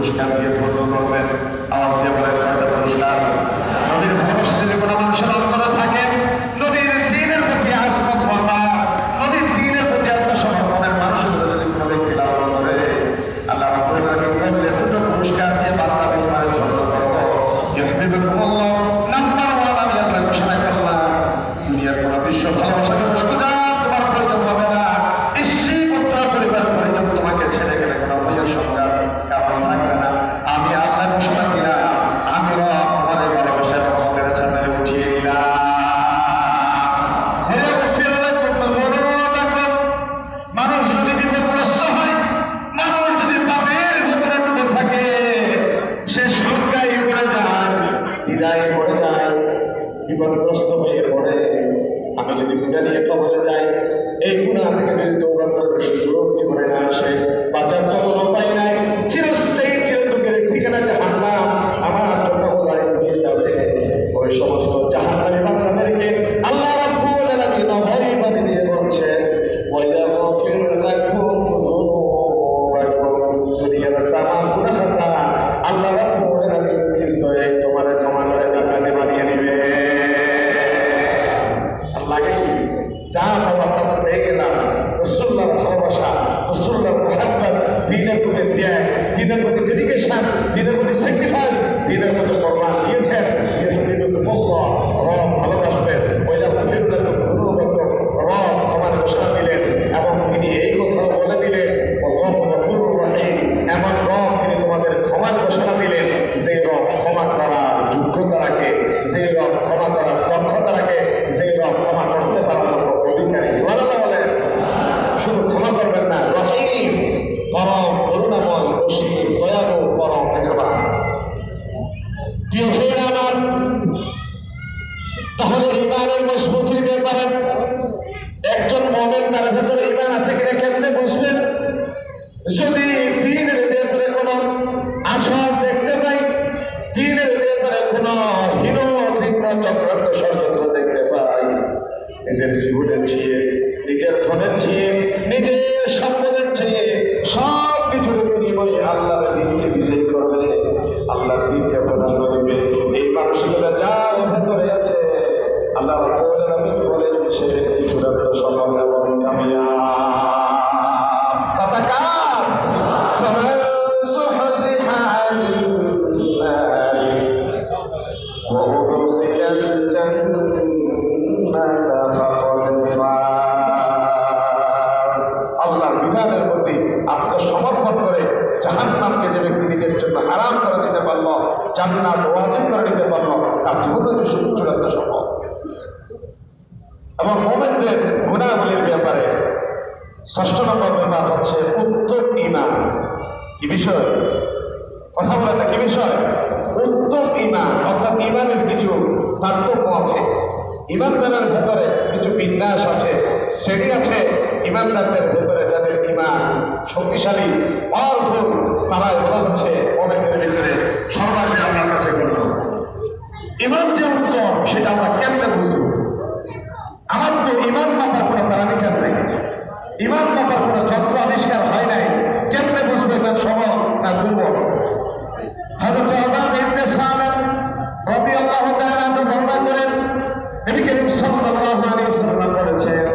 পুরস্কার দিয়ে ধন্য করবেন। আওয়াজ দিয়ে বলেন কয়টা পুরস্কার? নবীর ভালোবাসা যদি কোনো মানুষের অন্তরে থাকে, নবীর দ্বীনের প্রতি আস্পদতা, নবীর দ্বীনের প্রতি আত্মসমর্পণের মানুষগুলো যদি কোনো ব্যক্তি লালন করে, আল্লাহ রাব্বুল আলামিন বললেন দুটো পুরস্কার দিয়ে বান্দা আমি তোমাকে ধন্য করব। ইউহিব্বুকুমুল্লাহ, নাম্বার 1 আমি আল্লাহ ঘোষণা করলাম, দুনিয়ার কোনো বিশ্ব ভালোবাসা দিবস পূজা তোমার প্রয়োজন হবে না। স্ত্রী পুত্র পরিবার পরিজন তোমাকে ছেড়ে গেলে কোনো ভয়ের সংজ্ঞার কারণ লাগবে না। আমি আল্লাহ ঘোষণা দিলাম, আমি রব তোমার ভালোবাসার রহমতের ছাতায় উঠিয়ে দিলাম। মানুষ যদি বিপদগ্রস্ত হয়, মানুষ যদি পাপের ভিতরে ডুবে থাকে, সে সংজ্ঞায় পড়ে যায়, দ্বিধায় পড়ে যায়, বিপদগ্রস্ত হয়ে পড়ে। আমি যদি গুনাহ নিয়ে কবরে যাই, এই গুনাহ থেকে যদি তওবা করার সুযোগ জীবনে না আসে, বাঁচার তো কোনো উপায় নাই, চিরস্থায়ী চিরদুঃখের ঠিকানা জাহান্নাম আমার জন্য বোঝাই হয়ে যাবে। ওই সমস্ত জাহান্নামী বান্দাদেরকে আল্লাহ রাব্বুল আলামিন ভয় বাঁধে দিয়ে বলছেন, ওয়ায়াগফির লাকুম যুনুবাকুম, দুনিয়ার তামাম গুনাহ খাতা আল্লাহ রাব্বুল আলামিন নিজ দয়ে তোমার ক্ষমা করে জান্নাতে বানিয়ে দিবে। লাগে কি যা পাওয়ার কথা পেয়ে গেলাম, রাসূলুল্লাহর ভালোবাসা, রাসূলুল্লাহর মুহাব্বত, দ্বীনের প্রতি ত্যাগ, দ্বীনের প্রতি ডেডিকেশন, দ্বীনের প্রতি স্যাক্রিফাইস, দ্বীনের প্রতি কোরবান দিয়েছেন। ইউহিব্বুকুমুল্লাহ, রব ভালোবাসবেন। ওয়ায়াগফির লাকুম যুনুবাকুম, রব ক্ষমার ঘোষণা দিলেন এবং তিনি এই কথাও বলে দিলেন, আল্লাহু গফুরুর রহিম, এমন রব তিনি তোমাদের ক্ষমার ঘোষণা দিলেন যে রব ক্ষমা করার যোগ্যতা রাখে, যে রব ক্ষমা করার দক্ষতা রাখে, যে রব ক্ষমা করতে পারার মতো অধিকারী। সুবহানাল্লাহ বলেন। শুধু ক্ষমা করবেন না, রহিম, পরম করুণাময়, রশিদ, দয়ালু, পরম মেহেরবান। প্রিয় ভাইরা আমার, তাহলে ঈমানের মজবুতির ব্যাপারে একজন মুমিন তার ভেতরে ঈমান আছে কিনা কেমনে বুঝবেন? যদি দ্বীনের ব্যাপারে কোনো আচরণ দেখতে পাই, দ্বীনের ব্যাপারে কোনো হীন ঘৃণ্য চক্রান্ত ষড়যন্ত্র দেখতে পাই, নিজের জীবনের চেয়ে, নিজের ধনের চেয়ে, নিজের সম্পদের চেয়ে সব কিছুর বিনিময়ে আল্লাহর দ্বীনকে বিজয়ী করবে, আল্লাহর দ্বীনকে প্রাধান্য দেবে, এই মানুষগুলো যার ভেতরে আছে আল্লাহ রাব্বুল আলামিন বলেন সে ব্যক্তি চূড়ান্ত সফল এবং কামিয়াব। কথা কার? ফামান যুহজিহা আনিন নারি ওয়া উদখিলাল জান্নাতা ফাকাদ ফাজ। আল্লাহর বিধানের প্রতি আত্মসমর্পণ করে জাহান্নামকে যে ব্যক্তি নিজের জন্য হারাম করে দিতে পারল, জান্নাত ওয়াজিব করে দিতে পারল, তার জীবন হচ্ছে চূড়ান্ত সফল। এবং মুমিনদের গুনাহগুলির ব্যাপারে ৬ষ্ঠ নম্বর ব্যাপার হচ্ছে উত্তম ঈমান। কি বিষয়? কথা বলে না, কি বিষয়? উত্তম ঈমান, অর্থাৎ ঈমানের কিছু তারতম্য আছে, ঈমানদারের ভেতরে কিছু বিন্যাস আছে, শ্রেণী আছে। ঈমানদারদের ভেতরে যাদের ঈমান শক্তিশালী, পাওয়ারফুল, তারাই বলা হচ্ছে মুমিনদের ভিতরে সর্বাগ্রে আল্লাহর কাছে গণ্য। ঈমান যে উত্তম সেটা আমরা কেমনে বুঝব? আমার তো ঈমান মাপার কোনো প্যারামিটার নেই, ঈমান মাপার কোনো যন্ত্র আবিষ্কার হয় নাই, কেমনে বুঝবো এটা সবল না দুর্বল? হযরত উবাদা ইবনে সামিত রাদিয়াল্লাহু তাআলা বর্ণনা করেন, নবী করিম সাল্লাল্লাহু আলাইহি ওয়াসাল্লাম বলেছেন,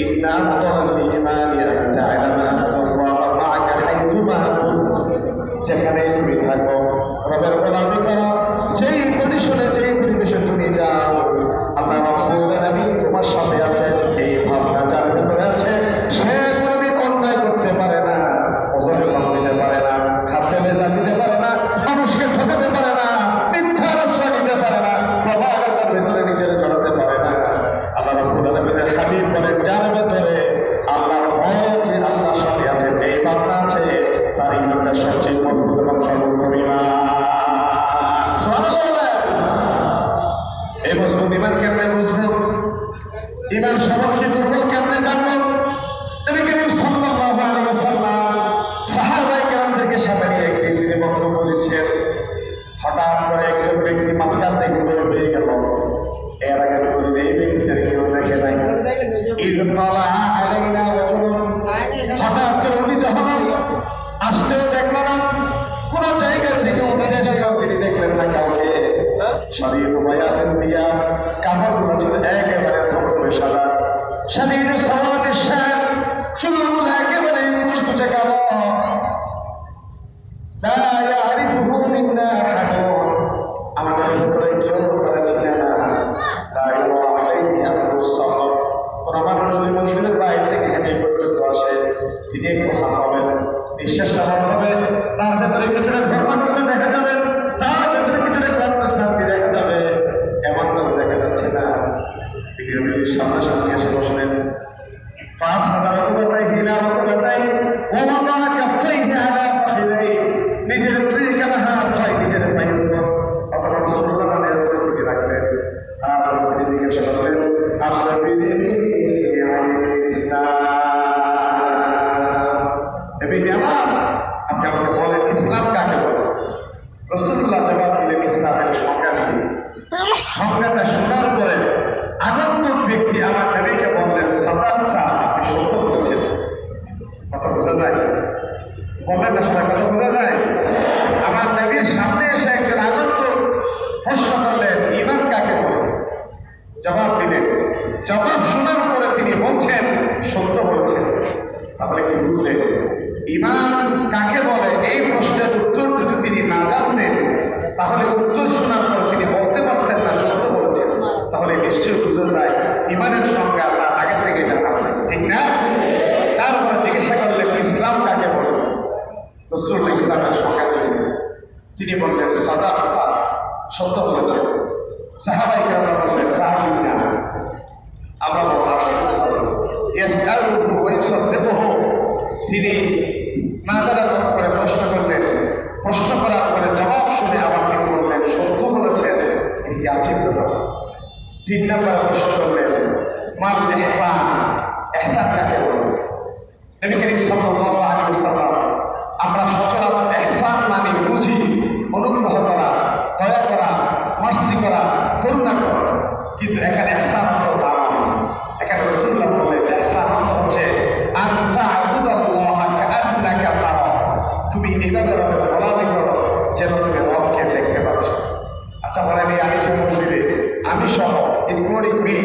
ইন্না আতাল ঈমানি আন তা'লামা আল্লাহ মা'আকা হাইথুমা কুন্ত, যেখানে তুমি থাকো রবের গোলামি করো, যেই পজিশনে যেই পরিবেশে তুমি যাও, আল্লাহ রাব্বুল আলামিন তোমার সাথে আছেন। এই ভাবনা যার ভেতরে আছে সে কোনোদিন অন্যায় করতে পারে না, ওজনে কম দিতে পারে না, খাদ্যে ভেজাল দিতে পারে না, মানুষকে ঠকাতে পারে না, মিথ্যার আশ্রয় নিতে পারে না, প্রভাবের ভেতরে নিজের জড়াতে পারে না। আল্লাহ রাব্বুল আলামিনের হাবিব বলেন, যার ভেতরে আল্লাহর ভয় আছে, আল্লাহর সাথে আছেন, এই ভাবনা আছে, তার ঈমানটা সবচেয়ে মজবুত এবং সর্বোত্তম ঈমান। এই মজবুত ঈমান কেমনে বুঝবো? ঈমান সবল কি দুর্বল কেমনে জানবো? নবী করিম সাল্লাল্লাহু আলাইহি ওয়াসাল্লাম সাহাবায়ে কেরামদেরকে সাথে নিয়ে একদিন তিনি বক্তব্য দিচ্ছেন। হঠাৎ করে একজন ব্যক্তি মাঝখান থেকে দূর হয়ে গেল। এর আগে বলি এই ব্যক্তিটাকে কেউ দেখে নাই। হঠাৎ করে উদিত হল, আসতেও দেখলো না, কোন শরীর বায়াতের দিয়া কাপড়গুলো ছিল একেবারে ধবধবে সাদা, শরীর সওয়াদের শান, চুলগুলো একেবারে কুচকুচে কালো। লা ইয়ারিফুহু মিন্না আহাদুন, আমাদের ভিতরে কেউ তারা ছিলেন না। লা ইউরা আলাইহি আথরুস সফর, কোন মানুষ যদি মসজিদের বাইরে থেকে হেঁটে পর্যন্ত আসে তিনি একটু হাঁপাবেন, নিঃশ্বাস টানা হবে, তার ভেতরে কিছুটা ঘরমাত্রা দেখা যাবে, তার ভেতরে কিছুটা ক্লান্ত শান্তি দেখা যাবে। এমন করে দেখা যাচ্ছে না তিনি নবীর সামনাসামনি এসে বসলেন। ফাঁস হাজার রকবাতাই হিলা রকবাতাই ওমামা কাফাইহি আলা ফাখিদাই, নিজের দুই কানা হাত হয় নিজের পায়ের উপর অথবা রাসূলুল্লাহের উপর থেকে রাখলেন। তারপর তিনি জিজ্ঞেস করলেন, আখবিরনি আনিল ইসলাম, নবী আমার আপনি আমাকে বলেন ইসলাম কাকে বলে? রাসূলুল্লাহ জবাব দিলেন, ইসলামের সংজ্ঞা কি? সংজ্ঞাটা শোনার পরে আগন্তুক ব্যক্তি আমার নবীকে বললেন, সাদাক্তা, আপনি সত্য বলেছেন। কথা বোঝা যায়? বললেন না সবাই, কথা বোঝা যায়? আমার নবীর সামনে এসে একজন আগন্তুক প্রশ্ন করলেন, ঈমান কাকে বলে? জবাব দিলেন। জবাব শোনার পরে তিনি বলছেন, সত্য বলছেন। তাহলে কি বুঝলেন? ঈমান কাকে বলে এই প্রশ্নের উত্তর যদি তিনি না জানতেন তাহলে উত্তর শোনার পর তিনি বলতে পারতেন না সত্য বলেছেন। তাহলে নিশ্চয়ই বুঝা যায় ঈমানের সংজ্ঞা তার আগে থেকে জানা আছে, ঠিক না? তারপরে জিজ্ঞাসা করলেন, ইসলাম কাকে বলে? রাসূলুল্লাহ ইসলামের সংজ্ঞা দিলেন। তিনি বললেন, সাদাক্তা, সত্য বলেছেন। সাহাবায়ে কেরাম বললেন, ফাজিলনা, আমরা ইয়াসআলুহু ওয়া ইউসাদ্দিকুহু, তিনি না জানার মতো করে প্রশ্ন করলেন। প্রশ্ন করার পরে জবাব শুনে আবার তিনি বললেন, সত্য বলেছেন। এই আজীব ব্যাপার। 3 নম্বর প্রশ্ন করলেন, মাল ইহসান, ইহসান কাকে বলে? নবী করিম সাল্লাল্লাহু আলাইহি ওয়াসাল্লাম, আমরা সচরাচর ইহসান মানে বুঝি অনুগ্রহ করা, দয়া করা, মার্সি করা, করুণা করা, কিন্তু এখানে ইহসান অর্থ তা নয়। এখানে রাসূলুল্লাহ বললেন, ইহসান অর্থ হচ্ছে আনতা আবুদাল্লাহ কাআন্নাকা তারা, তুমি এইভাবে রবের গোলামি করো যেন তুমি রবকে দেখতে পাচ্ছ। আচ্ছা বলেন, এই আলিশা মসজিদে আমি সহ ইনক্লুডিং মি,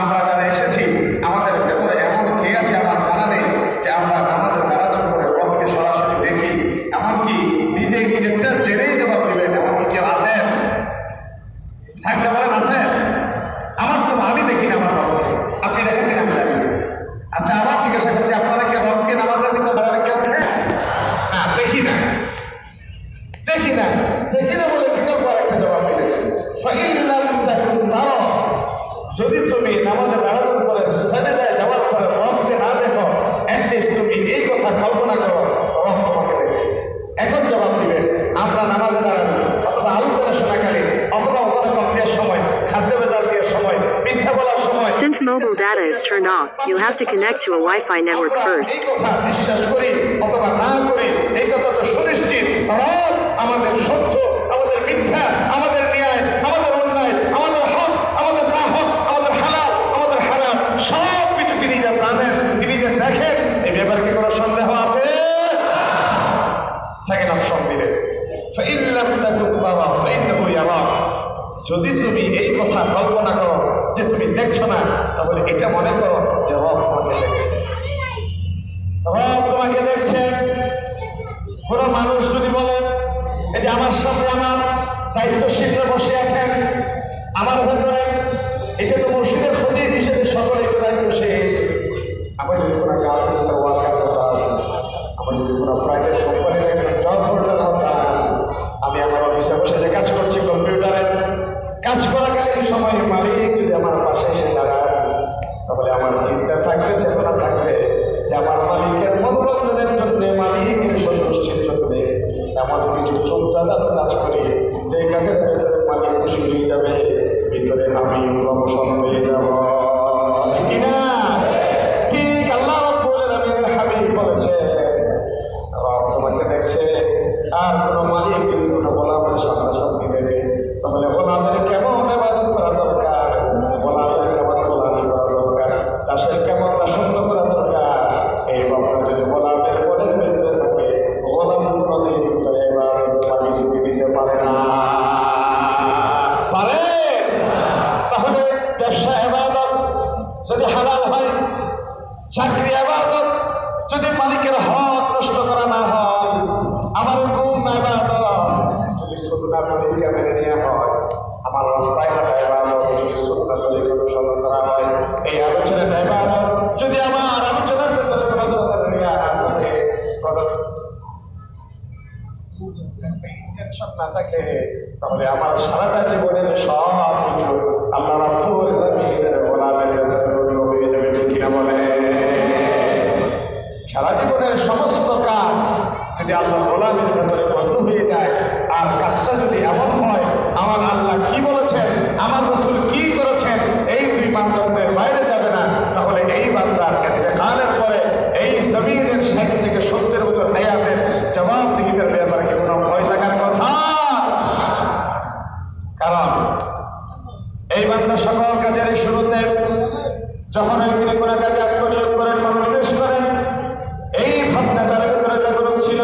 আমরা যারা এসেছি আমাদের ভেতরে এমন কে আছে আমার জানা নেই যে আমরা নামাজে দাঁড়ানোর পরে রবকে সরাসরি দেখি? এমনকি নিজেই নিজেরটা জেনেই জবাব দেবেন, এমনকি কেউ আছেন? থাকলে বলেন আছেন? আমার তো আমি দেখি না আমার রবকে, আপনি দেখেন কিনা আমি জানি। আচ্ছা আবার জিজ্ঞাসা করছি, আপনারা কি রবকে নামাজের ভিতরে দাঁড়ানো কেউ দেখেন? না, দেখি না। দেখি না, দেখি না বলে বিকল্প আরেকটা জবাব দিলেন, ফাইল্লাম তাকুন তারা, যদি তুমি নামাজে দাঁড়ানোর পরে সাজদায় যাওয়ার পরে রবকে না দেখো, অ্যাটলিস্ট তুমি এই কথা কল্পনা করো রব তোমাকে দেখছে। এখন জবাব দিবেন, আমরা নামাজে দাঁড়ানো অথবা আলোচনা শোনাকালীন অথবা ওজনে কম দেওয়ার সময়, খাদ্য বেজাল দেওয়ার সময়, মিথ্যা বলার সময়, Since mobile data is turned off, you'll have to connect to a Wi-Fi network first. এই কথা বিশ্বাস করি অথবা না করি, এই কথা তো সুনিশ্চিত রব আমাদের সত্য, আমাদের মিথ্যা, আমাদের ন্যায়, আমাদের অন্যায়, আমাদের হক, আমাদের না হক, আমাদের হালাল, আমাদের হারাম, সব কিছু তিনি যা জানেন, তিনি যে দেখেন, এই ব্যাপারে কি কোনো সন্দেহ আছে? সেকেন্ড অপশন দিলেন, ফাইল্লাম তাকুন তারা ফাইন্নাহু ইয়ারাক, যদি তুমি এই কথা কল্পনা করো যে তুমি দেখছো না, তাহলে এটা মনে করো যে রব তোমাকে দেখছে। রব তোমাকে দেখছে। কোন মানুষ যদি বলে, এই যে আমার সামনে আমার দায়িত্বশীলরা বসে আছেন, আমার ভেতরে, এটা তো মসজিদের খতিব হিসেবে সকলে তো দায়িত্বশীল। আমার যদি কোনো গার্মেন্টসের ওয়ার্কার হতাম, আমার যদি কোনো প্রাইভেট কোম্পানির একজন জব হোল্ডার হতাম, আমি আমার অফিসে বসে যে কাজ করছি কম্পিউটারে, কাজ করাকালীন সময় মালিক যদি আমার পাশে এসে দাঁড়ায়, তাহলে আমার চিন্তা থাকবে, চেতনা থাকবে যে আমার মালিকের মনোরঞ্জনের জন্য, মালিকের সন্তুষ্টির জন্য এমন কিছু চোদ্দাদাত কাজ করি যে কাজের ভেতরে মালিক খুশি হয়ে যাবে, ভিতরে আমি প্রমোশন পেয়ে যাব, ঠিক কিনা? ঠিক আল্লাহ রাব্বুল আলামিনের হাবিব বলেছে, রব তোমাকে দেখছে। আর কোনো মালিক যদি কোনো গোলামের সামনাসামনি দেখে, তাহলে গোলামের কেমন ইবাদত করা দরকার, গোলামের কেমন গোলামি করা দরকার, দাসের কেমন দাসত্ব করা দরকার, এই ভাবনা যদি গোলামের মনের ভিতরে থাকে, গোলাম কোনোদিন ভিতরে এবার মালিক দিতে পারে না। পারে? সুন্নাহ তরিকা মেনে নেওয়া হয়, আমার রাস্তায় হাঁটা ইবাদত যদি সুন্নাহ তরিকা অনুসরণ করা হয়, এই আলোচনাটা ইবাদত যদি আমার আলোচনার ভেতরে কোনো ধরনের রিয়া না থাকে, টেনশন না থাকে, তাহলে আমার সারাটা জীবনের সব কিছু আল্লাহ রাব্বুল আলামিনের গোলামের ভেতরে গণ্য হয়ে যাবে। ঠিক কিনা বলে? সারা জীবনের সমস্ত কাজ যদি আল্লাহ গোলামের ভেতরে গণ্য হয়ে যায়, আর কাজটা যদি এমন হয় আমার আল্লাহ কি বলেছেন, আমার রাসূল কি করেছেন, এই দুই মানদণ্ডের বাইরে যাবে না, তাহলে এই বান্দার ইন্তেকালের পরে এই জমিনের 60 থেকে 70 বছর হায়াতের জবাবদিহিতার ব্যাপারে কি কোনো ভয় থাকার কথা? কারণ এই বান্দা সকল কাজের শুরুতে যখন তিনি কোনো কাজে আত্মনিয়োগ করেন, মনোনিবেশ করেন, এই ভাবনা তার ভিতরে জাগরণ ছিল,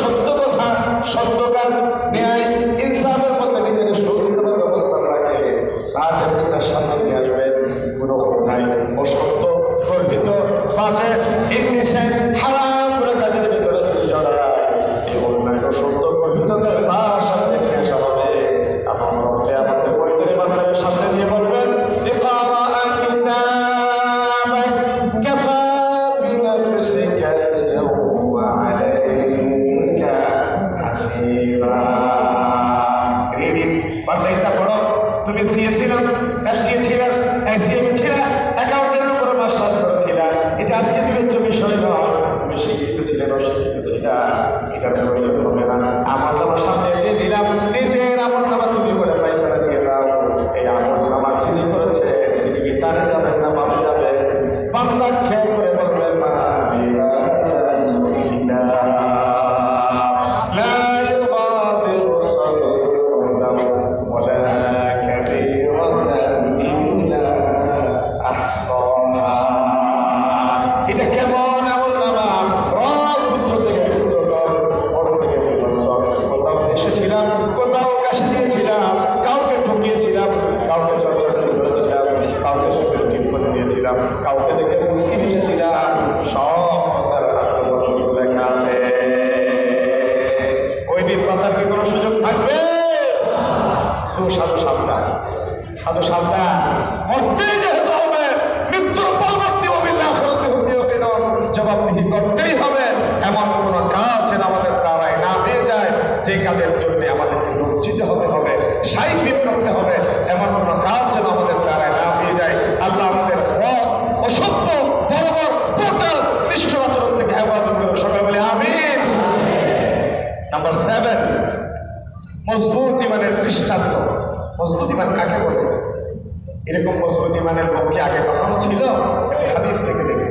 সত্য কথা, সত্য কাজ, ন্যায় ইনসাফের মধ্যে নিজের সুদৃঢ় ব্যবস্থা রাখে, তার নিজের সামনে নিয়ে আসবে কোনো অন্যায়, অসত্য, গর্বিত, বাজে, ইনডিসেন্ট, হারাম করে কাজের ভিতরে জড়ায়, এই অন্যায়, অসত্য, গর্বিতকে তার সামনে নিয়ে আসা হবে। আমার রক্তে আমাদের বইদের মাধ্যমে সামনে দিয়ে বলবেন, ইকরা কিতাবাক কাফা বিনাফসিকা আল-ইয়াওমা আলাইকা হাসিবা। বান্দাইটা পড়ো, তুমি সিএ ছিলাম, এসসিএ ছিলেন, এসিএম ছিলেন, অ্যাকাউন্টের উপরে মাস্টার্স করেছিলেন, এটা আজকে বিবেচ্য বিষয় নয়। তুমি শিক্ষিত ছিলেন, অশিক্ষিত ছিলেন, এটার প্রয়োজন হবে না। আমার নামার সামনে দিয়ে দিলাম, নিজের আমল নামা তুমি করে ফয়সালা দিয়ে দাও। এই আমল নামা যিনি করেছে তিনি কি টানে যাবেন না বামে যাবে? বান্দা খেয়াল করে বলবেন, মা এটা কেমন আমল নামা? ক্ষুদ্র থেকে ক্ষুদ্রতর, বড় থেকে বৃহত্তর। কোথাও এসেছিলাম, কোথাও কাশি দিয়েছিলাম, কাউকে ঠকিয়েছিলাম, কাউকে চর্চা করেছিলাম, কাউকে সুখের টিপ করে দিয়েছিলাম, কাউকে দেখে মুশকিল এসেছিলাম, সব কথার আত্মপত্র লেখা আছে। ওই দিন বাঁচার কি কোনো সুযোগ থাকবে? সাধু সাবধান, সাধু সাবধান, মরতেই যেহেতু হবে, মৃত্যুর পরবর্তী জবাবদিহি করতেই হবে। এমন কোনো কাজ যেন আমাদের দ্বারায় না হয়ে যায়, যে কাজের জন্য আমাদেরকে লজ্জিত হতে হবে, শাই ফিল করতে হবে, এমন কোনো কাজ যেন আমাদের দ্বারায় না হয়ে যায়। আল্লাহ আমাদের অসভ্য, বর্বর, টোটাল নিষ্ঠুর আচরণ থেকে হেফাজত করুন। সবাই বলে আমিন। নাম্বার 7, মজবুত ইমানের দৃষ্টান্ত। মজবুত ইমান কাকে বলে? এরকম মজবুত ইমানের লোক কি আগে কখনো ছিল? একটি হাদিস থেকে দেখে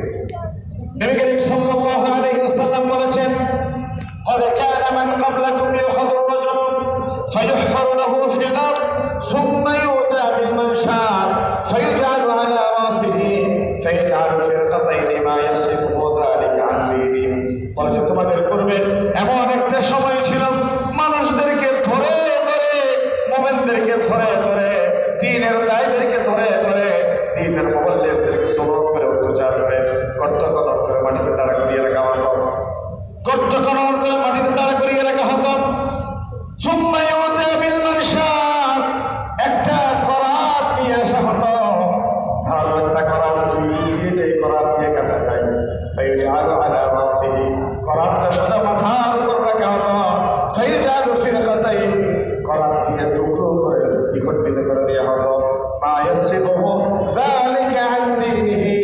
নবী করিম সাল্লাল্লাহু আলাইহি ওয়াসাল্লাম বলেছেন, قد كان من قبلكم يؤخذ الرجل فيحفر له في الأرض ثم يؤتى بالمنشار فيجعل على رأسه فيجعل فرقتين ما يصرفه ذلك عن دينه। বলে তোমাদের পূর্বে এমন একটা সময় ছিল, মানুষদেরকে ধরে ধরে, মুমিনদেরকে ধরে ধরে, দ্বীনের দায়ীদেরকে ধরে ধরে, দ্বীনের মুবল্লিগদেরকে জবর করে অত্যাচার করে গর্ত খনন করে মাটিতে দাঁড়া করিয়ে রাখা হতো, গর্ত খনন করে মাটিতে দাঁড়া করিয়ে রাখা হতো। সুম্মা ইউতা বিল মানশার, একটা করাত নিয়ে আসা হতো, ধারালো একটা করাত দিয়ে, যে করাত দিয়ে কাটা যায়, ফায়ুজআলু আলা রাসিহি, করাতটা সোজা মাথার উপর রাখা হতো, ফায়ুজআলু ফিরকাতাইন, করাত দিয়ে টুকরো করে দ্বিখণ্ডিত করে দেওয়া হতো, মা ইয়াসরিফুহু যালিকা আন দীনিহি।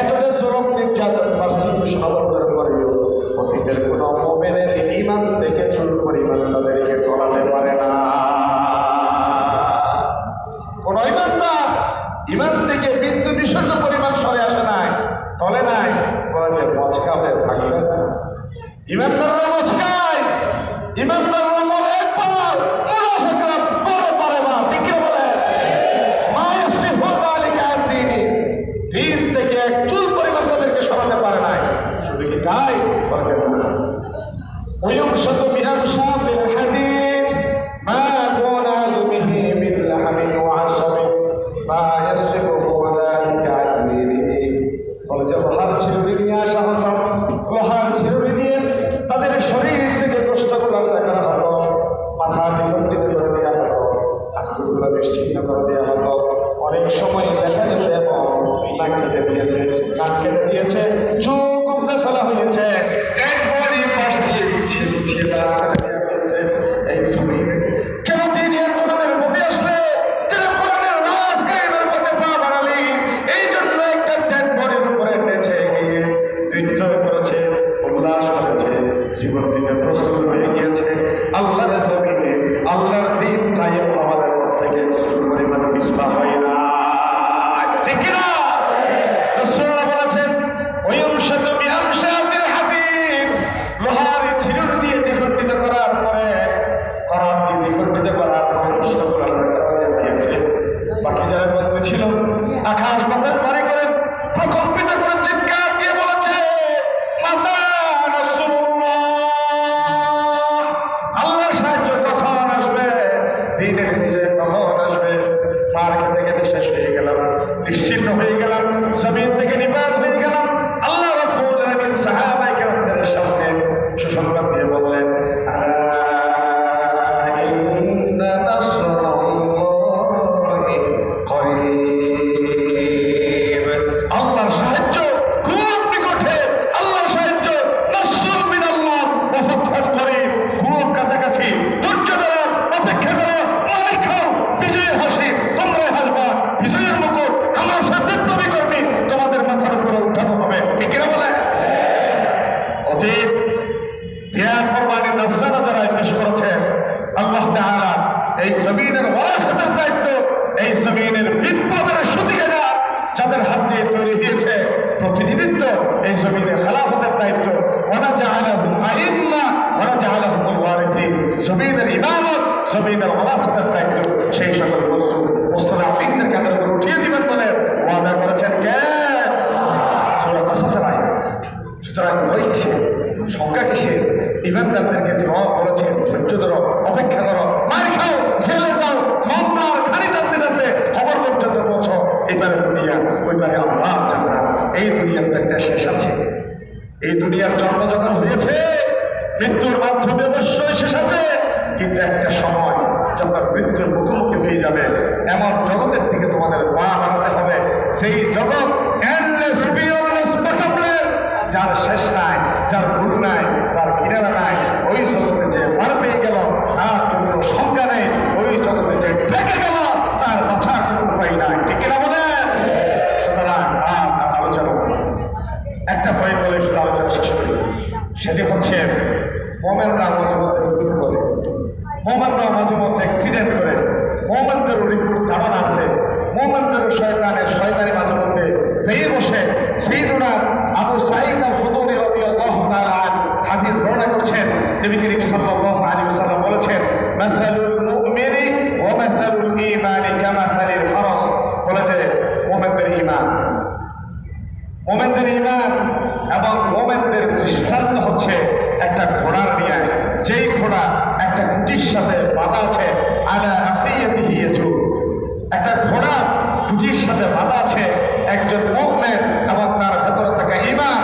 এতটা জুলুম নির্যাতন পারসিকিউশন অবদান করেও অতীতের কোন মুমিনের ঈমান থেকে চুল পরিমাণ তাদেরকে গলাতে পারে না। কোন ঈমানদার ঈমান থেকে বিন্দু বিসর্গ পরিমাণ সরে আসে নাই, তলে নাই, বলে যে মচকাবে থাকবে না। ঈমানদাররা মচকায়, ঈমানদাররা মরে একবার, মুনাফিকরা মরে বারেবার। ঠিক কি বলে? মা ইয়াসরিফু যালিকা আন দীনি, দিন থেকে এক চুল পরিমাণ তাদেরকে সরাতে পারে নাই। শুধু কি তাই? বলেছেন না ويمشط بأمشاط الحديد ما دون عزمه من لحم وعصب ما يسرقه ذلك عن دينه বলেছে লোহার ছিলুনি নিয়ে আসা হলো লোহার ছিলুনি দিয়ে তাদের শরীর থেকে গোশতগুলো আলাদা করা হলো মাথা বিখণ্ডিত করে দেওয়া হলো আঙ্গুলগুলো বিচ্ছিন্ন করে দেওয়া হলো অনেক সময় দেখা যেত এবং নাক কেটে দিয়েছে কান কেটে দিয়েছে চোখ উপড়ে ফেলা হয়েছে ডেড বডি পাশ দিয়ে গুছিয়ে গুছিয়ে দেওয়া হয়েছে এই ছবি কেন দিনের কোরআনের মধ্যে আসলে যেন কোরআনের রাজ কায়েমের মধ্যে পা বাড়ালি এই জন্য একটা ডেড বডির উপরে নেচে গিয়ে নৃত্য করেছে উল্লাস করেছে জীবন থেকে প্রস্তুত হয়ে গিয়েছে আল্লাহর জমিনে আল্লাহর দিন কায়েম আমাদের থেকে শুরু পরিমাণ পিছপা হয় না ঠিক না রাসূলুল্লাহ বলেছেন ওয়ায়ুমশাত বিআমশাতিল হাদীদ লোহার ছিলুনি দিয়ে দ্বিখণ্ডিত করার পরে করাত দিয়ে দ্বিখণ্ডিত করার পরে নষ্ট করা হয়েছে বাকি যারা বন্ধু ছিল আকাশ বাতাস পারে করে প্রকম্পিত করে চিৎকার দিয়ে বলেছে মাতা রাসূলুল্লাহ আল্লাহর সাহায্য কখন আসবে দিনের বিজয় কখন আসবে মার খেতে খেতে শেষ হয়ে গেলাম নিশ্চিন্ন হয়ে গেলাম জমিন থেকে নিপাত হয়ে গেলাম আল্লাহ রাব্বুল আলামিন সাহাবায়ে কেরামদের সামনে সুসংবাদ দিয়ে বললেন আলা ইন্না নাসরাল্লাহি করিব আল্লাহর সাহায্য খুব নিকটে আল্লাহর সাহায্য নাসরুল মিনাল্লাহ ওয়া ফাতহুন করিব খুব কাছাকাছি ধৈর্য ধরো অপেক্ষা করো মার খাও বিজয়ের হাসি তোমরাই হাসবা বিজয়ের মুকুট আমার সব বিপ্লবী কর্মী তোমাদের মাথার উপরে উঠানো হবে ঠিক কিনা বলে অতীত ত্যাগ কোরবানির নজরানা যারা পেশ করেছে আল্লাহ তাআলা এই জমিনের ওয়ারাসাতের দায়িত্ব এই জমিনের বিপ্লবের সূতিকারা যাদের হাত দিয়ে তৈরি হয়েছে প্রতিনিধিত্ব এই জমিনের খেলাফতের দায়িত্ব ওয়ানা জাআলাহুম আইম্মা ওয়ানা জাআলাহুম ওয়ারিসিন জমিনের ইমামত জমিনের ওয়ারাসাতের দায়িত্ব সেই সকল মুস্তাফিনদের কাঁধের উপর উঠিয়ে দিবেন বলে ওয়াদা করেছেন কে সূরা কাসাসের আয়াত সুতরাং ওই কিসে সংখ্যা কিসে ইমানদারদেরকে দোয়া করেছেন ধৈর্য ধরো অপেক্ষা করো মার খাও জেলে যাও মামলার খানি টানতে টানতে খবর পর্যন্ত পৌঁছো এবারে দুনিয়া ওইবারে আল্লাহ জান্নাত এই দুনিয়ার তো একটা শেষ আছে এই দুনিয়ার জন্ম যখন হয়েছে মৃত্যুর মাধ্যমে অবশ্যই শেষ আছে কিন্তু একটা সময় যখন মৃত্যুর মুখোমুখি হয়ে যাবে এমন জগতের দিকে তোমাদের পা বাড়াতে হবে সেই জগৎ এন্ডলেস বিয়ন্ডলেস বটমলেস যার শেষ নাই যার ভুল নাই যার কিনারা নাই ওই জগতে যে পার পেয়ে গেল আর কোনো সংখ্যা নেই ওই জগতে যে ঢেকে গেল তার বাঁচার কোনো উপায় নাই ঠিক কিনা বলে সুতরাং আজ আলোচনা একটা ভয় বলে শুধু আলোচনা শেষ করি সেটি হচ্ছে মোমেনরা মাঝে মধ্যে ভুল করে মোমেনরা মাঝে মধ্যে অ্যাক্সিডেন্ট করে মোমেনদেরও রিপোর্ট ধারণা আছে মোমেনদেরও শয়তানি মাঝে মধ্যে পেয়ে বসে সাইয়্যিদুনা আবু সাঈদ আল খুদরি রাদিয়াল্লাহু তাআলা হাদিস বর্ণনা করছেন নবী করিম সাল্লাল্লাহু আলাইহি ওয়াসাল্লাম বলেছেন মাসালুল মুমিনি ওয়া মাসালুল ঈমানি কামাসালিল ফারাস বলেছে মুমিনদের ঈমান এবং মুমিনদের দৃষ্টান্ত হচ্ছে একটা ঘোড়ার ন্যায় যেই ঘোড়া একটা খুঁটির সাথে বাঁধা আছে আলা আখিয়াতিহি ইয়াজুর একটা ঘোড়া খুঁটির সাথে বাঁধা আছে একজন মুমিন এবং তার ভেতরে থাকা ঈমান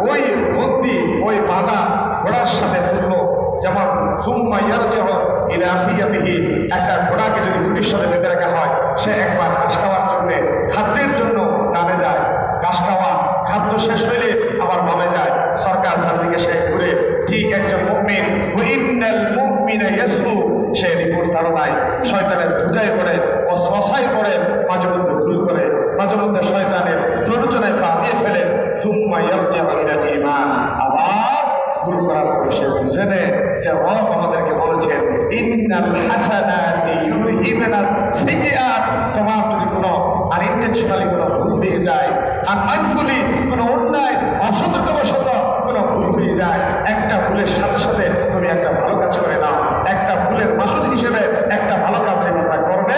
ওই বন্দী ওই বাঁধা ঘোড়ার সাথে তুললো যেমন সুম্মা ইয়ারজিউ ইলা আখিয়াতিহি একটা ঘোড়াকে যদি খুঁটির সাথে বেঁধে রাখা হয় সে একবার ঘাস খাওয়ার জন্য খাদ্যের জন্য টানে যায় ঘাস খাওয়া খাদ্য শেষ হইলে আবার বামে যায় সরকার চারদিকে সে ঘুরে ঠিক একজন মুমিন ইন্নাল মুমিনা ইয়াসলু সে রিপোর্ট ধারণায় শয়তানের ধুকায় পড়ে অসহায় পড়ে মাঝে মধ্যে ভুল করে মাঝে মধ্যে শয়তানের প্ররোচনায় পা দিয়ে ফেলে সুম্মা ইয়ারজিউ ইলাল ঈমান আবার ভুল করার পর সে বুঝে নেয় যে রব আমাদেরকে বলেছেন ইন্নাল হাসানাতি ইউযহিবুনাস সাইয়্যাত তোমার যদি কোনো আনইনটেনশনালি কোনো ভুল হয়ে যায় আর মাইন্ডফুলি কোনো অন্যায় অসতর্কবশত কোনো ভুল হয়ে যায় একটা ভুলের সাথে সাথে তুমি একটা ভালো কাজ করে নাও একটা ভুলের মাসুদ হিসেবে একটা ভালো কাজ যে কথা করবে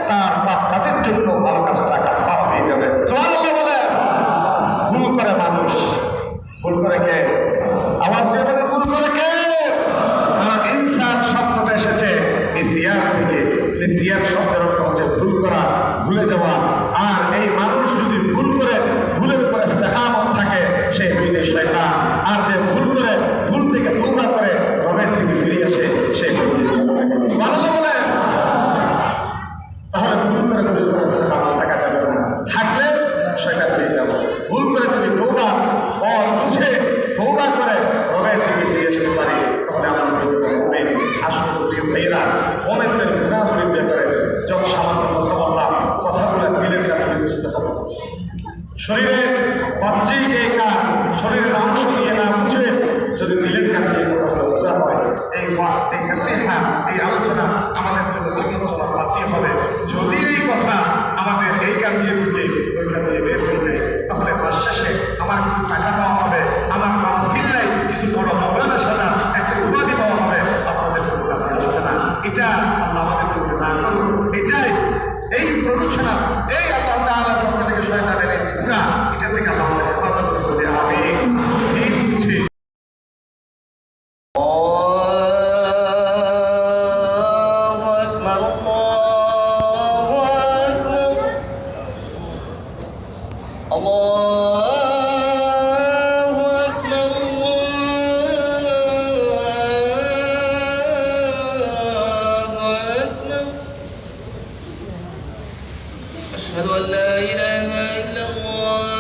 তার পাপ কাজের জন্য ভালো কাজটা কাফারা হয়ে যাবে সুবহানাল্লাহ বলে ভুল করে মানুষ ভুল করে কে আর যে ভুল থেকে তওবা করে রবের দিকে ফিরে আসে সে সুবহানাল্লাহ বলেন। তাহলে ভুল করে নবীর রাস্তায় আমার থাকা যাবে না, থাকলে শয়তান পেয়ে যাব। ভুল করে যদি তওবা বুঝে তওবা করে রবের দিকে ফিরে আসতে পারি তাহলে আমরা হয়ে যাবো মুমিন। আসলে প্রিয় ভাইয়েরা, মুমিনদের গুনাহের ব্যাপারে যখন সামান্য কথা বললাম, কথাগুলো দিলের কাছে বুঝতে হবে। শরীরের বাহ্যিক এই কাজ, শরীরের অংশ নিয়ে না বুঝে যদি দিলের কাজ দিয়ে কথাগুলো বোঝা হয়, এই নাসিহা, এই আলোচনা আমাদের জন্য জীবন চলার বাকি হবে। যদি এই কথা আমাদের এই কান দিয়ে ঢুকে ওই কান দিয়ে বের হয়ে যায়, তাহলে মাস শেষে আমার কিছু টাকা পাওয়া হবে, আমার বাবা সিল্লাই কিছু বড় মৌলানা সাজা একটা উপাধি পাওয়া হবে, আপনাদের কোনো কাছে আসবে না। এটা আল্লাহ আমাদের জীবনে না করুন। এটাই এই প্ররোচনা, এই আল্লাহ তাআলার পক্ষ থেকে শয়তানের এই ধোঁকা, এটা থেকে আল্লাহ আমাদের হেফাজত করে। আমি এই বুঝি أشهد أن لا إله إلا الله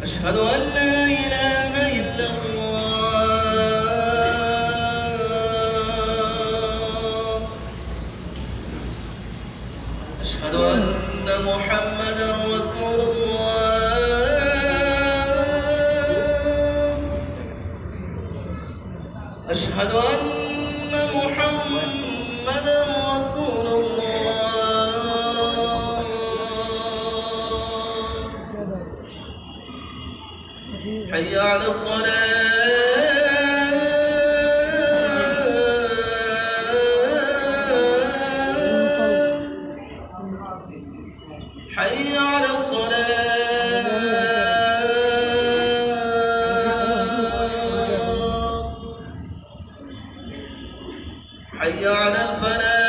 أشهد أن لا إله إلا الله أشهد أن محمدا رسول الله أشهد أن محمدا رسول الله حي على الصلاة حي على الصلاة حي على الفلاح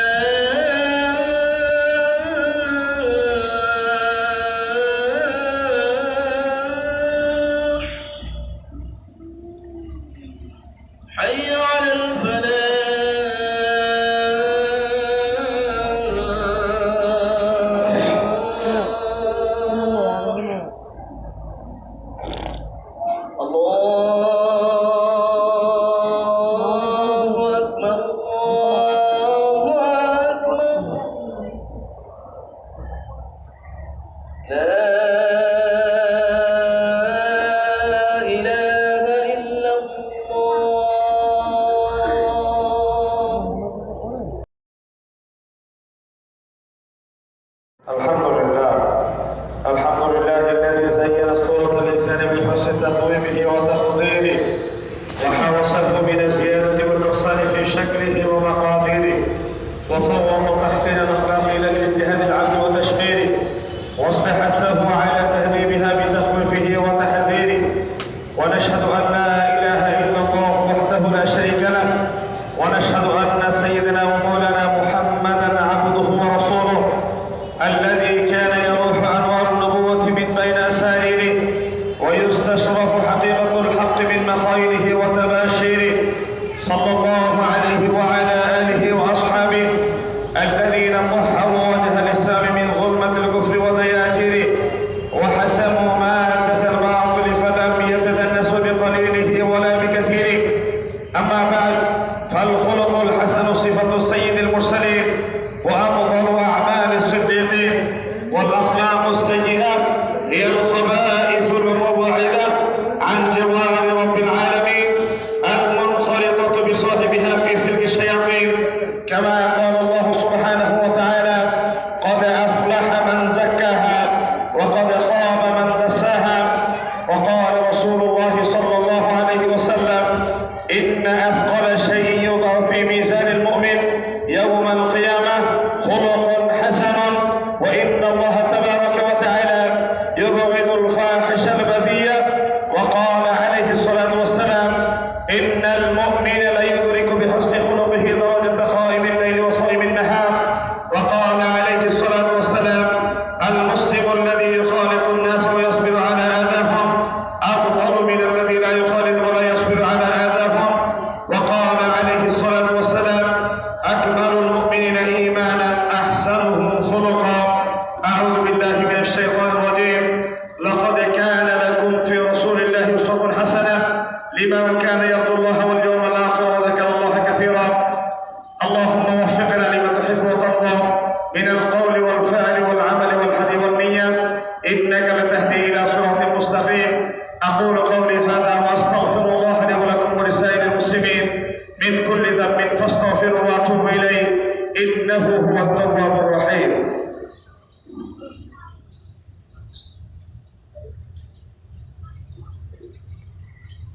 حي على الفلاح الله أكبر الله أكبر لا إله إلا الله. الحمد لله الذي زين صورة الإنسان بحسن تقويمه وتقديره وحوصه من الزيادة والنقصان في شكله ومقاديره وفوض تحسين الأخلاق إلى الاجتهاد العبد وتشغيله واستحثه على تهذيبها بتخويفه وتحذيره ونشهد أن لا إله إلا الله وحده لا شريك له ونشهد أن سيدنا ومولانا محمدا عبده ورسوله الذي كان يروح أنوار النبوة من بين أساريره ويستشرف حقيقة الحق من مخايله وتباشيره صلى الله عليه وعلى آله وأصحابه الذين طهروا وجه الإسلام من ظلمة الكفر ودياجره وحسموا مادة الباطل فلم يتدنسوا بقليله ولا بكثيره. أما بعد، فالخلق الحسن صفة السيد المرسلين وأفضل أعمال الصديقين، والأخلاق السيئة هي الخبائث المبعدة عن جوار رب العالمين المنخرطة بصاحبها في سلك الشياطين، كما قال الله سبحانه وتعالى: قد أفلح من زكاها وقد خاب من دساها. وقال رسول الله صلى الله عليه وسلم: إن أثقل شيء يوضع في ميزان المؤمن يوم القيامة خلق حسن، وإن الله تبارك وتعالى يبغض الفاحش البذيء. وقال عليه الصلاة والسلام: إن المؤمن ليدرك بحسن خلقه درجة قائم الليل وصائم النهار. وقال عليه الصلاة والسلام: المسلم الذي يخالط الناس ويصبر على آذاهم أفضل من الذي لا يخالط ولا يصبر على آذاهم. وقال عليه الصلاة والسلام: أكمل المؤمنين إيمانا أحسنهم خلقا. أعوذ بالله من الشيطان الرجيم. لقد كان لكم في رسول الله أسوة حسنة لمن كان يرجو الله واليوم الآخر وذكر الله كثيرا. اللهم وفقنا لما تحب وترضى من القول والفعل والعمل والهدي والنية، إنك لتهدي إلى صراط مستقيم. أقول قولي هذا وأستغفر الله لي ولكم ولسائر المسلمين من كل ذنب فاستغفروا وأتوب إليه، إنه هو التواب الرحيم.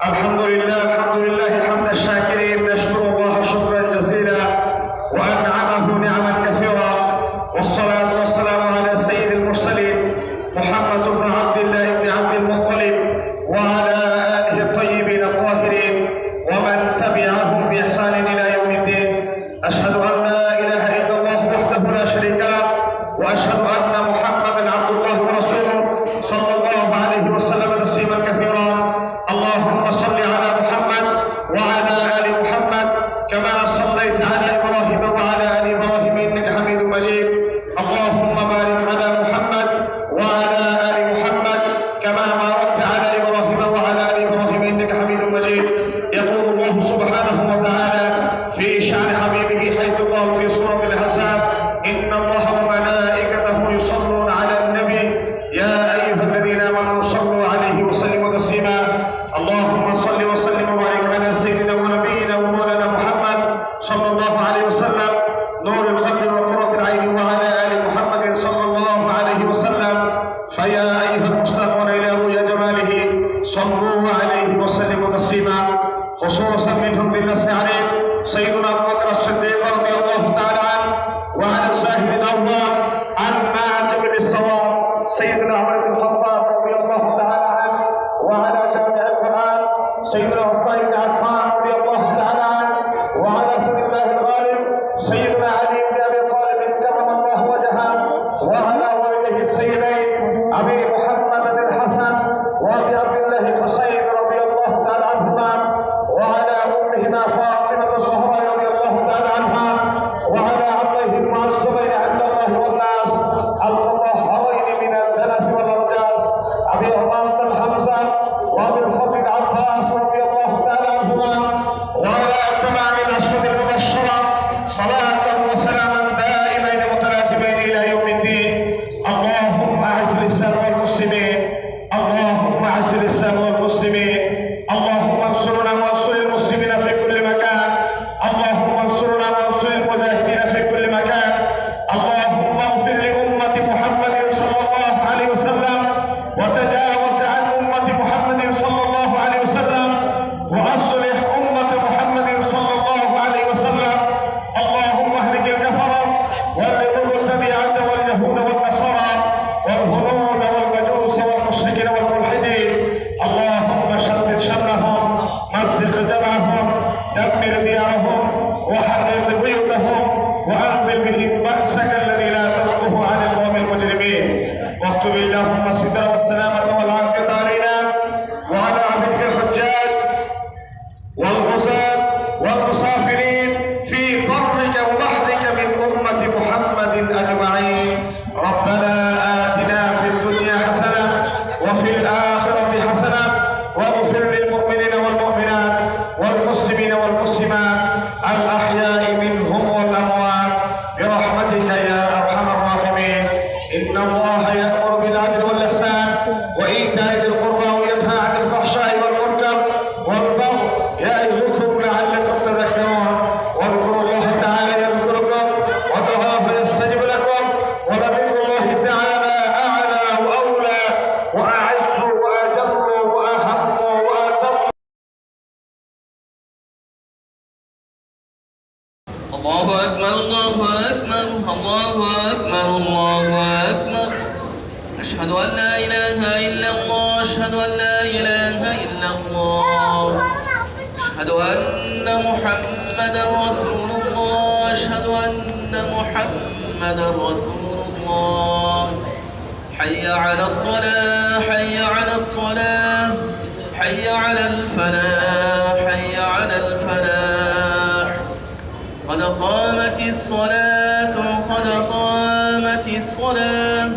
الحمد لله حمد الشاكرين. نشكر الله شكرا جزيلا وأنعمه نعما كثيرا، والصلاة والسلام على سيد المرسلين محمد بن عبد الله بن عبد المطلب وعلى آله الطيبين الطاهرين ومن تبعهم بإحسان إلى يوم الدين. أشهد أن لا إله إلا الله وحده لا شريك له، وأشهد أن محمدا عبد الله ورسوله صلى الله عليه وسلم تسليما كثيرا. اللهم صل على محمد وعلى آل محمد كما صليت على إبراهيم وعلى آل إبراهيم إنك حميد مجيد. اللهم بارك على محمد وعلى آل محمد كما باركت على إبراهيم وعلى آل إبراهيم إنك حميد مجيد. يقول الله سبحانه وتعالى في شأن حبيبه حيث قال في سورة الأحزاب: إن الله وملائكته يصلون على النبي يا أيها الذين آمنوا صلوا عليه وسلموا تسليما. اللهم صل وسلم وبارك على سيدنا ونبينا ومولانا محمد صلى الله عليه وسلم نور القلب وقرة العين، وعلى آل محمد صلى الله عليه وسلم. فيا أيها المشتاقون إلى رؤيا جماله صلوا عليه وسلموا تسليما. خصوصا منهم ذي الأسعارين سيدنا أبو بكر الصديق رضي الله تعالى عنه، وعلى الشاهد الأول الناطق بالصواب سيدنا عمر بن الخطاب رضي الله تعالى عنه، وعلى جامع القرآن سيدنا عثمان بن عفان رضي الله تعالى عنه، وعلى سيد الله الغالب سيدنا علي بن أبي طالب كرم الله وجهه، وعلى والده السيدين أبي محمد الحسن وأبي عبد الله الحسين رضي الله تعالى عنهما، وعلى أمهما فاطمة الزهراء رضي الله تعالى عنها، وعلى عبديه المعصومين عند الله والناس المطهرين من الدنس والأرجاس أبي عمر بن حمزة وأبي الفضل العباس رضي الله تعالى عنهما، وعلى تمام الأشهر المبشرة صلاة وسلاما دائمين متلازمين إلى يوم الدين. اللهم أعز الإسلام والمسلمين، اللهم أعز الإسلام والمسلمين، اللهم انصرنا وانصر المسلمين في كل مكان، اللهم انصرنا وانصر المجاهدين في كل مكان. اللهم اغفر لأمة محمد صلى الله عليه وسلم وتجاوز عن أمة محمد صلى الله عليه وسلم، وأصلح أمة محمد صلى الله عليه وسلم. اللهم اهلك الكفرة والمبتدعة واليهود والنصارى والهنود والمجوس والمشركين والملحدين. اللهم شتت شملهم، مزق جمعهم، دمر ديارهم، وحرق بيوتهم، وأنزل بهم بأسك الذي لا ترده عن القوم المجرمين. واكتب اللهم الستر والسلامة والعافية علينا وعلى عبدك الحجاج والغزاة والمسافرين في برك وبحرك من أمة محمد أجمعين. ربنا آتنا في الدنيا حسنة وفي الآخرة حسنة واغفر للمؤمنين والمؤمنات والمسلمين والمسلمات الأحياء منهم والأموات برحمتك يا أرحم الراحمين. إن الله يأمر بالعدل والإحسان وإيتاء ذي القربى وينهى عن الفحشاء والمنكر والبغي يعظكم لعلكم تذكرون. واذكروا الله تعالى يذكركم وادعوه يستجب لكم، ولذكر الله تعالى أعلى وأولى وأعز وأجل وأهم وأتم. الله أكبر الله أكبر الله أكبر الله أكبر. أشهد أن لا إله إلا الله أشهد أن لا إله إلا الله أشهد أن محمدا رسول الله أشهد أن محمدا رسول الله. حي على الصلاة حي على الصلاة حي على الفلاح حي على الفلاح قد قامت الصلاة قد قامت الصلاة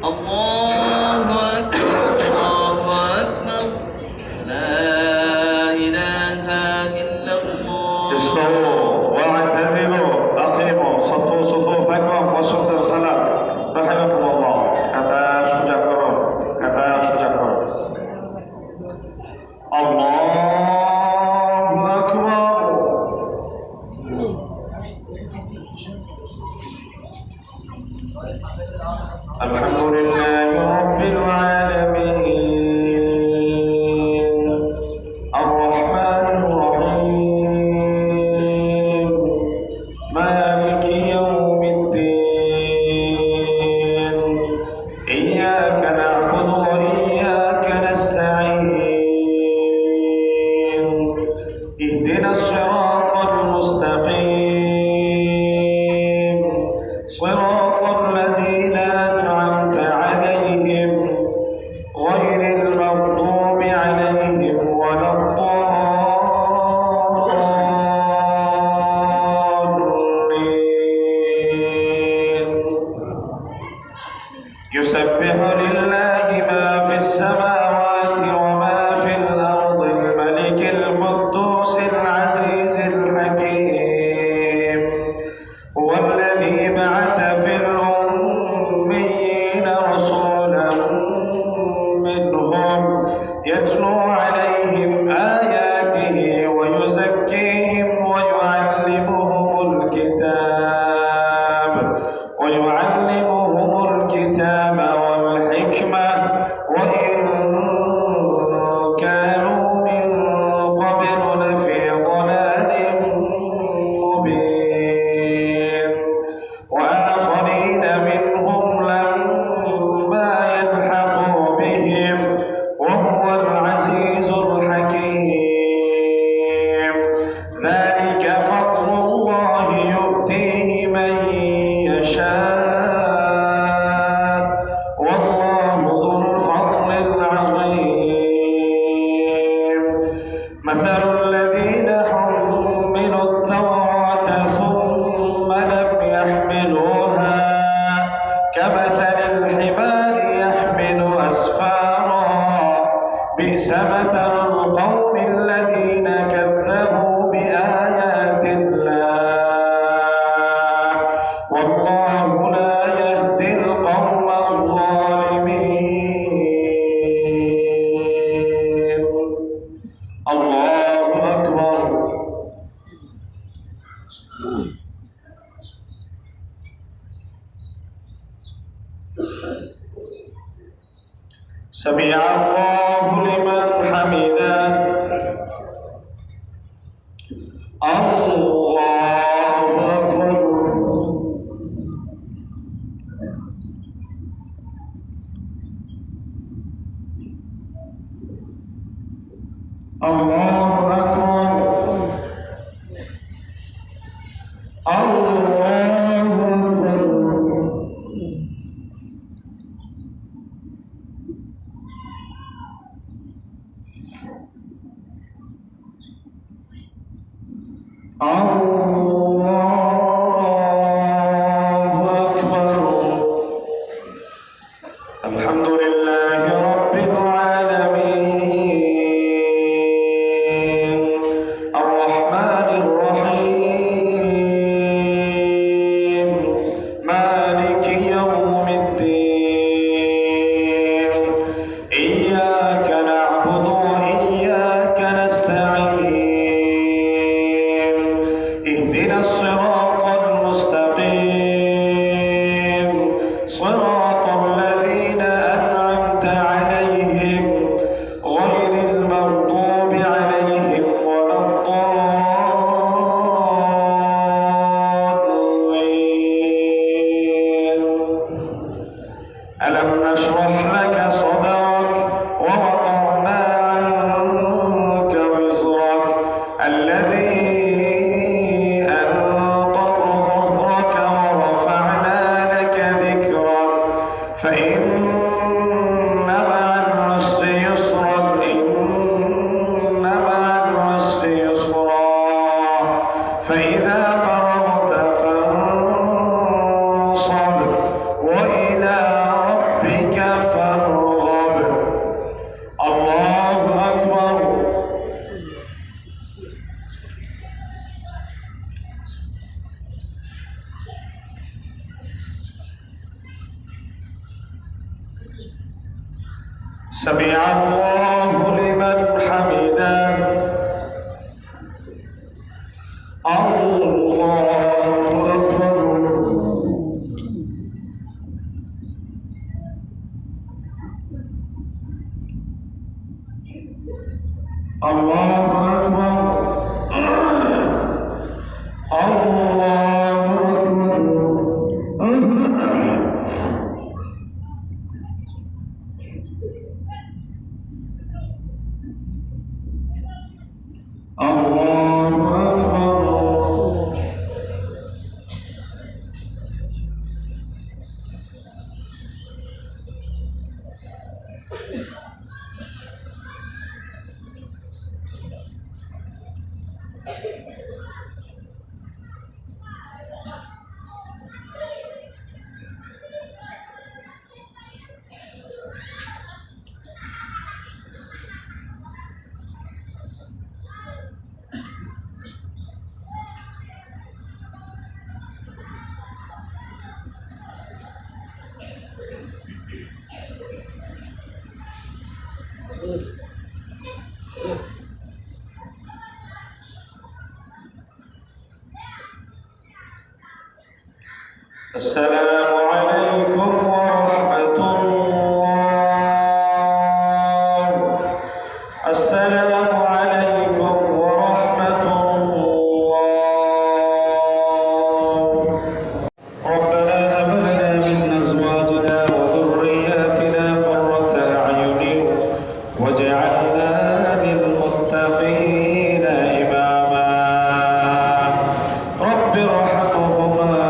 الله أكبر الله أكبر لا إله إلا الله استووا واعتدلوا أقيموا صفوا صفوفكم وسدوا الخلق رحمكم الله kata sudah korun Allahu Akbar Alhamdulillahi Rabbil Alamin Ar-Rahmanir Rahim Maliki Yawmiddin Iyyaka na'budu wa iyyaka nasta'in Ihdinas siratal mustaqim Siratal ladzina an'amta 'alaihim ghairil maghdubi 'alaihim waladdallin يسبح لله ما في السماوات وما في الأرض الملك القدوس العزيز الحكيم هو الذي بعث في الأميين رسولا منهم يتلو عليهم آياته ويزكيهم ويعلمهم الكتاب والحكمة وإن كانوا من قبل لفي ضلال مبين وآخرين منهم لما يلحقوا بهم وهو العزيز الحكيم ذلك فضل الله يؤتيه من يشاء مثل الذين حملوا التوراة ثم لم يحملوها كمثل الحمار يحمل أسفارا بئس مثل القوم الذين كذبوا بآيات الله والله لا يهدي القوم الظالمين الله أكبر سمع الله لمن حمده الله أكبر الله أكبر الله أكبر الله أكبر الحمد لله رب العالمين الرحمن الرحيم مالك يوم الدين إياك نعبد وإياك نستعين سمع الله لمن حمده الله أكبر الله أكبر الله السلام عليكم ورحمة الله السلام عليكم ورحمة الله ربنا هب لنا من أزواجنا وذرياتنا قرة أعين واجعلنا للمتقين إماما رب ارحمهما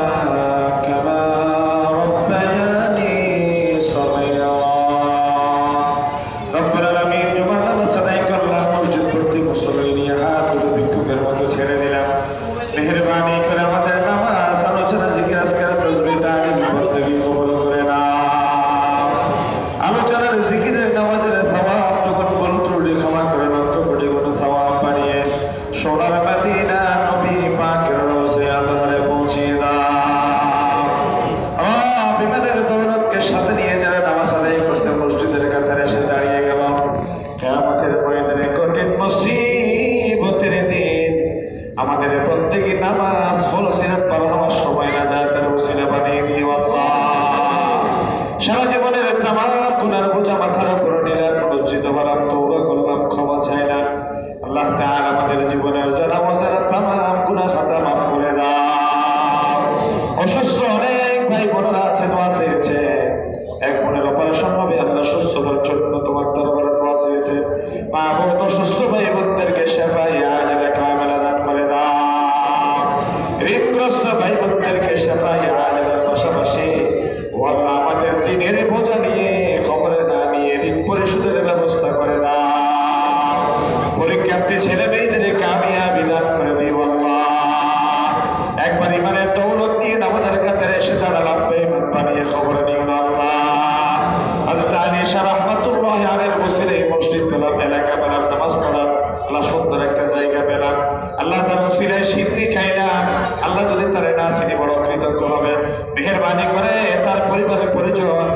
আমাদের প্রত্যেকই নামাজ ফলসিরাত পার হওয়ার সময় না যায় তার ওসিলা বানিয়ে দিও আল্লাহ সারা জীবনের তামাম গুনার বোঝা মাথার উপর নিলে লজ্জিত হলাম তওবা করলাম ক্ষমা চাই না আল্লাহ তাআলা আমাদের জীবনের যারা অজানা তামাম গুনাহ খাতা মাফ করে দাও অসুস্থ অনেক ভাই বোনেরা আছে দোয়া চেয়েছে এক বোনের অপারেশন হবে আল্লাহ সুস্থতার জন্য তোমার দরবারে দোয়া চেয়েছে মা বোন অসুস্থ ভাই বোনদেরকে শেফাই আজলে কামেলা দান করে দাও ঋণগ্রস্ত ভাই বোনদেরকে শেফাই আজলের পাশাপাশি ও আল্লাহ আমাদের ঋণের বোঝা নিয়ে খবরে না নিয়ে ঋণ পরিশোধের ব্যবস্থা করে দাও পরীক্ষার্থী ছেলে মেয়েদের কামিয়াবি দান করে দিও আল্লাহ একবার ইমানের দৌলত দিয়ে আমাদের কাতারে এসে দাঁড়ালাম বেঈমান বানিয়ে খবরে নিও না আল্লাহ হযরত আয়েশা রাহমাতুল্লাহি আলাইহির ওসিলে মসজিদ পেলাম এলাকা পেলাম নামাজ পড়ার আল্লাহ সুন্দর একটা জায়গা পেলাম আল্লাহ যার ওসিলায় সিন্নি খাইলাম আল্লাহ যদি তারে না চিনি বড় কৃতজ্ঞ হবে মেহেরবানি করে তার পরিবারের পরিজন